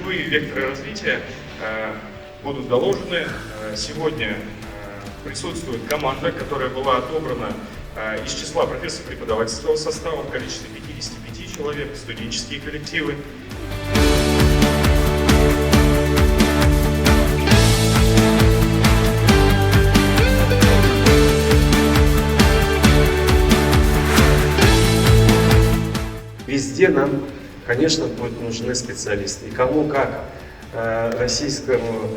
любые векторы развития будут доложены. Сегодня присутствует команда, которая была отобрана из числа профессоров-преподавательского состава в количестве 55 человек, студенческие коллективы. Везде нам, конечно, будут нужны специалисты. И кому как российскому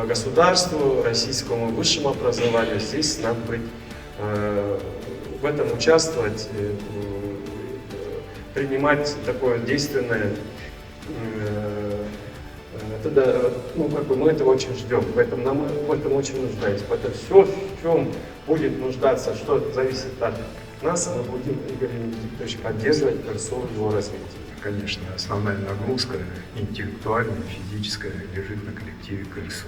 государству, российскому высшему образованию здесь нам быть, в этом участвовать, принимать такое действенное, мы этого очень ждем, поэтому нам в этом очень нуждаемся. Поэтому все, в чем будет нуждаться, что зависит от нас, мы будем, Игорь Венедиктович, поддерживать КРСУ в его развитии. Конечно, основная нагрузка интеллектуальная, физическая лежит на коллективе КРСУ.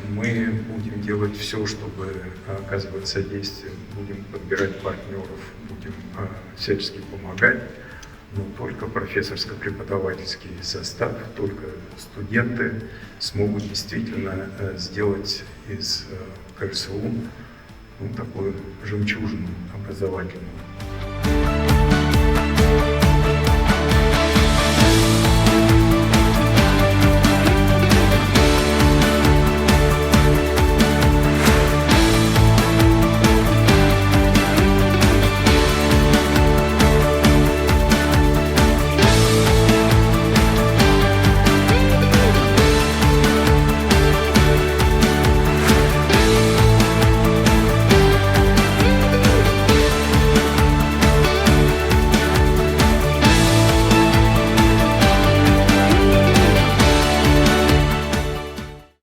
Мы будем делать все, чтобы оказывать содействие, будем подбирать партнеров, будем всячески помогать, но только профессорско-преподавательский состав, только студенты смогут действительно сделать из КРСУ такую жемчужину образовательную.